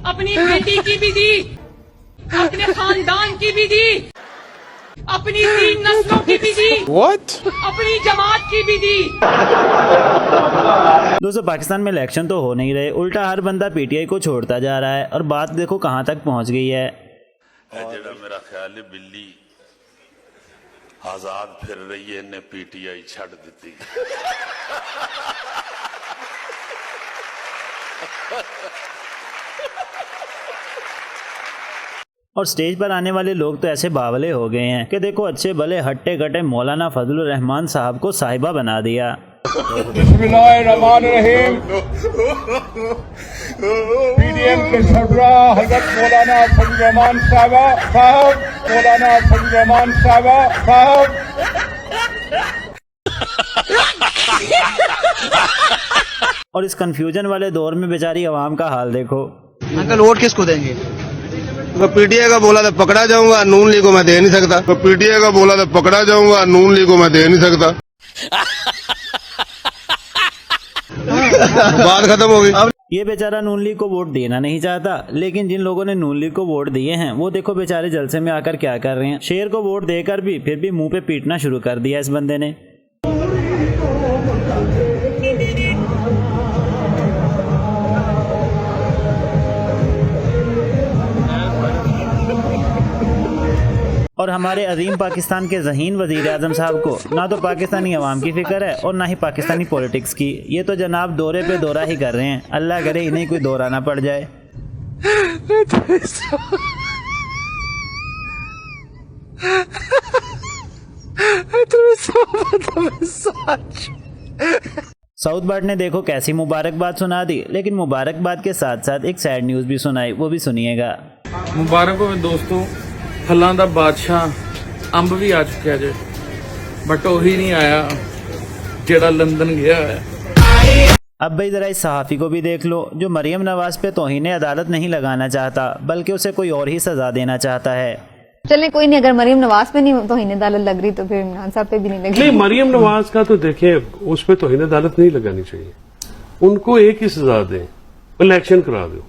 अपनी बेटी की भी दी, अपने खानदान की भी दी, अपनी 3 नस्लों की भी दी, अपनी जमात की भी दी। दोस्तों पाकिस्तान में इलेक्शन तो हो नहीं रहे, उल्टा हर बंदा पीटीआई को छोड़ता जा रहा है और बात देखो कहां तक पहुंच गई है। मेरा ख्याल है बिल्ली आजाद फिर रही है ने पीटीआई छड़ दी। और स्टेज पर आने वाले लोग तो ऐसे बावले हो गए हैं कि देखो अच्छे भले हट्टे कट्टे मौलाना फजलुर रहमान साहब को साहिबा बना दिया। बिस्मिल्लाहिर्रहमानिर्रहीम। पीडीएम के सरबराह हजरत मौलाना फजलुर रहमान साहब, मौलाना फजलुर रहमान साहब। और इस कंफ्यूजन वाले दौर में बेचारी आवाम का हाल देखो। अंकल वोट किसको देंगे? तो पीटीआई का बोला था पकड़ा जाऊंगा, नून लीग को मैं दे नहीं सकता। तो पीटीआई का बोला था पकड़ा जाऊंगा, नून लीग को मैं दे नहीं सकता। बात खत्म हो गई। ये बेचारा नून लीग को वोट देना नहीं चाहता, लेकिन जिन लोगों ने नून लीग को वोट दिए हैं वो देखो बेचारे जलसे में आकर क्या कर रहे हैं। शेर को वोट देकर भी फिर भी मुंह पे पीटना शुरू कर दिया इस बंदे ने। और हमारे अजीम पाकिस्तान के ज़हीन वज़ीर आज़म साहब को ना तो पाकिस्तानी अवाम की फ़िक्र है और ना ही पाकिस्तानी पॉलिटिक्स की। ये तो जनाब दौरे पे दौरा ही कर रहे हैं, अल्लाह करे इन्हें कोई दौरा ना पड़ जाए। साउथ बर्ड ने देखो कैसी मुबारकबाद सुना दी, लेकिन मुबारकबाद के साथ साथ एक सैड न्यूज़ भी सुनाई, वो भी सुनिएगा। मुबारक हो दोस्तों, फलों का बादशाह अंब भी आ चुका जे, बट वही नहीं आया जेड़ा लंदन गया है। अब भाई जरा इस सहाफ़ी को भी देख लो जो मरियम नवाज पे तौहीन अदालत नहीं लगाना चाहता, बल्कि उसे कोई और ही सजा देना चाहता है। चले कोई नहीं, अगर मरियम नवाज पे नहीं तौहीन अदालत लग रही तो फिर इमरान साहब पे भी नहीं लग रही। नहीं, मरियम नवाज का तो देखें, उस पर तौहीन अदालत नहीं लगानी चाहिए। उनको एक ही सजा दें, इलेक्शन करा दो,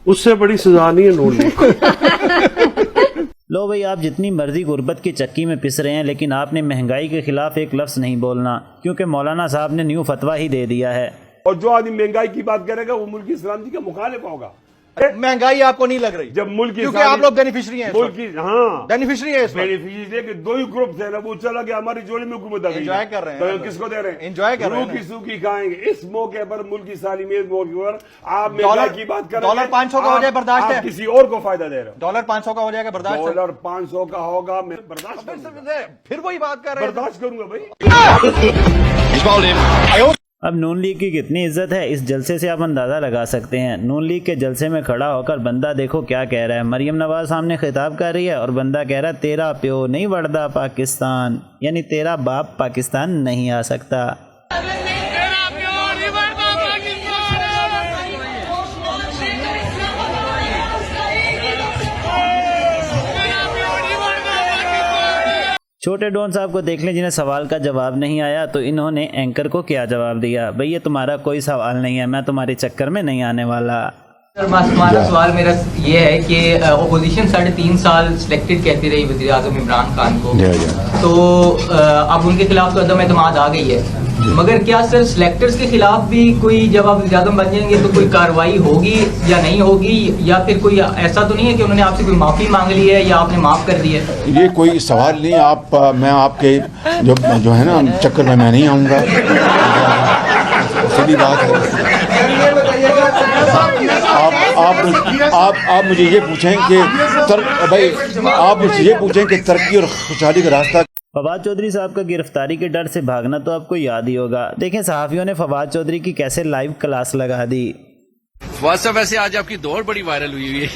उससे बड़ी सजा नहीं है नून लीग। लो भाई, आप जितनी मर्जी गुर्बत की चक्की में पिस रहे हैं, लेकिन आपने महंगाई के खिलाफ एक लफ्ज़ नहीं बोलना, क्योंकि मौलाना साहब ने न्यू फतवा ही दे दिया है। और जो आदमी महंगाई की बात करेगा वो मुल्क इस्लाम जी का मुखालिफ होगा। महंगाई आपको नहीं लग रही जब मुल्क क्योंकि आप लोग बेनिफिशियरी हैं। मुल्क की हाँ बेनिफिशियरी है, बेनिफिशियरी के दो ही ग्रुप थे ना, वो चला गया हमारी जोड़ी में हुकूमत आ गई। एंजॉय कर रहे हैं, तो किसको दे रहे हैं? एंजॉय कर रहे हैं, की सूखी खाएंगे। इस मौके पर मुल्क की सालिमियत मौके पर आप महंगाई की बात कर रहे हैं। डॉलर 500 का हो जाए बर्दाश्त है, किसी और को फायदा दे रहे हो। डॉलर 500 का हो जाएगा बर्दाश्त, डॉलर 500 का होगा, मैं बर्दाश्त फिर वही बात कर रहे हैं, बर्दाश्त करूंगा भाई। अब नून लीग की कितनी इज्जत है इस जलसे से आप अंदाज़ा लगा सकते हैं। नून लीग के जलसे में खड़ा होकर बंदा देखो क्या कह रहा है। मरियम नवाज सामने खिताब कर रही है और बंदा कह रहा है तेरा प्यो नहीं बढ़दा पाकिस्तान, यानी तेरा बाप पाकिस्तान नहीं आ सकता। छोटे डॉन साहब को देख लें जिन्हें सवाल का जवाब नहीं आया, तो इन्होंने एंकर को क्या जवाब दिया, भाई ये तुम्हारा कोई सवाल नहीं है, मैं तुम्हारे चक्कर में नहीं आने वाला। तुम्हारा सवाल मेरा ये है कि अपोजिशन 3.5 साल सिलेक्टेड कहती रही वज़ीर आज़म इमरान खान को, तो अब उनके खिलाफ तो अदम एतमाद आ गई है, मगर क्या सर सिलेक्टर्स के खिलाफ भी कोई जब आप वज़ीर आज़म बन जाएंगे तो कोई कार्रवाई होगी या नहीं होगी, या फिर कोई ऐसा तो नहीं है कि उन्होंने आपसे कोई माफ़ी मांग ली है या आपने माफ़ कर दिया? ये कोई सवाल नहीं। आप मैं आपके जो है ना चक्कर में मैं नहीं आऊंगा, सीधी बात है। आप मुझे ये पूछें कि आप मुझे ये पूछें कि तरक्की और खुशहाली का रास्ता। फवाद चौधरी साहब का गिरफ्तारी के डर से भागना तो आपको याद ही होगा। देखें सहाफ़ियों ने फवाद चौधरी की कैसे लाइव क्लास लगा दी। फवाद साहब वैसे आज आपकी दौड़ बड़ी वायरल हुई है।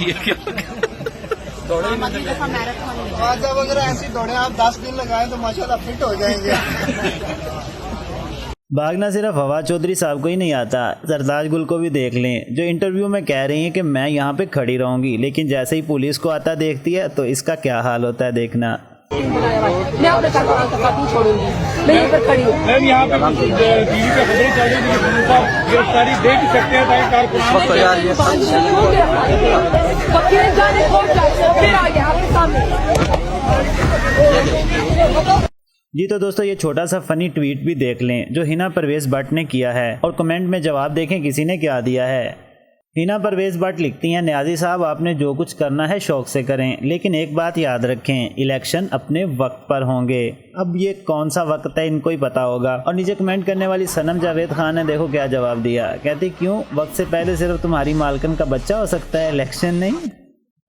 अगर ऐसी दौड़े आप 10 दिन लगाए तो माशाल्लाह फिट हो जाएंगे। भागना सिर्फ फवाद चौधरी साहब को ही नहीं आता, सरताज गुल को भी देख लें, जो इंटरव्यू में कह रही हैं कि मैं यहाँ पे खड़ी रहूंगी, लेकिन जैसे ही पुलिस को आता देखती है तो इसका क्या हाल होता है देखना। मैं अपने छोड़ूंगी, मैं यहाँ पे खड़ी हूँ। गिरफ्तारी दे भी सकते हैं ताकि कारकुनान को यार ये जी तो दोस्तों ये छोटा सा फनी ट्वीट भी देख लें जो हिना परवेज भट्ट ने किया है और कमेंट में जवाब देखें किसी ने क्या दिया है। हिना परवेज भट्ट लिखती हैं, न्याजी साहब आपने जो कुछ करना है शौक से करें, लेकिन एक बात याद रखें, इलेक्शन अपने वक्त पर होंगे। अब ये कौन सा वक्त है इनको ही पता होगा। और नीचे कमेंट करने वाली सनम जावेद खान ने देखो क्या जवाब दिया, कहती क्यों वक्त से पहले सिर्फ तुम्हारी मालकन का बच्चा हो सकता है, इलेक्शन नहीं।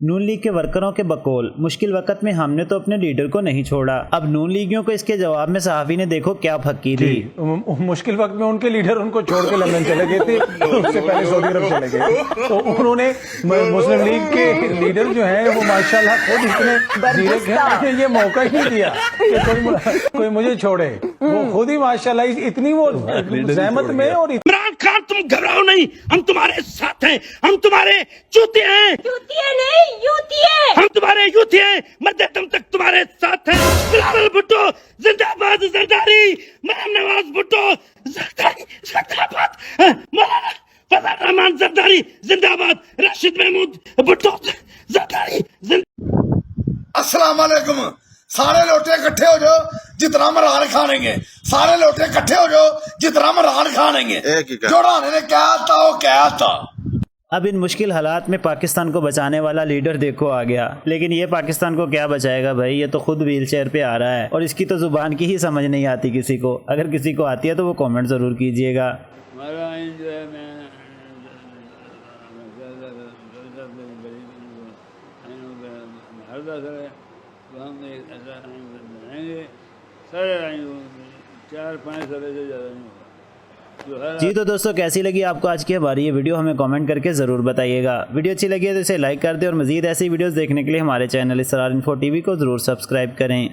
नून लीग के वर्करों के बकौल, मुश्किल वक्त में हमने तो अपने लीडर को नहीं छोड़ा। अब नून लीगियों को इसके जवाब में सहाफ़ी ने देखो क्या फक्की दी। मुश्किल वक्त में उनके लीडर उनको छोड़ के लंदन चले गए थे, उससे पहले सऊदी अरब चले गए। तो उन्होंने मुस्लिम लीग के लीडर जो हैं वो माशाल्लाह खुद इतने धीरे हैं, ये मौका ही नहीं दिया कि कोई मुझे छोड़े। वो खुद ही माशाल्लाह इतनी वो जहमत में। और इमरान खान तुम घबराओ नहीं, हम तुम्हारे साथ हैं, हम तुम्हारे जूते हैं, नहीं यूती है, हम तुम्हारे यूती हैं, मरते दम तक तुम्हारे साथ हैं। बिलावल भुट्टो जिंदाबाद, जरदारी मरियम नवाज भुट्टो जरदारी जिंदाबाद, मौलाना फजल रहमान जरदारी जिंदाबाद, राशिद महमूद भुट्टो जरदारी जिंदाबाद। अस्सलाम वालेकुम, सारे लोटे इकट्ठे हो जाओ जितना इमरान खान है, सारे लोटे इकट्ठे हो जाओ जितना इमरान खान है। जोड़ाने ने क्या था वो क्या था। अब इन मुश्किल हालात में पाकिस्तान को बचाने वाला लीडर देखो आ गया, लेकिन ये पाकिस्तान को क्या बचाएगा भाई, ये तो खुद व्हील चेयर पे आ रहा है और इसकी तो जुबान की ही समझ नहीं आती किसी को। अगर किसी को आती है तो वो कमेंट ज़रूर कीजिएगा। जी तो दोस्तों कैसी लगी आपको आज की हमारी ये वीडियो, हमें कमेंट करके ज़रूर बताइएगा। वीडियो अच्छी लगी है तो इसे लाइक कर दें और मज़ीद ऐसी वीडियोस देखने के लिए हमारे चैनल इसरार इन्फो टीवी को ज़रूर सब्सक्राइब करें।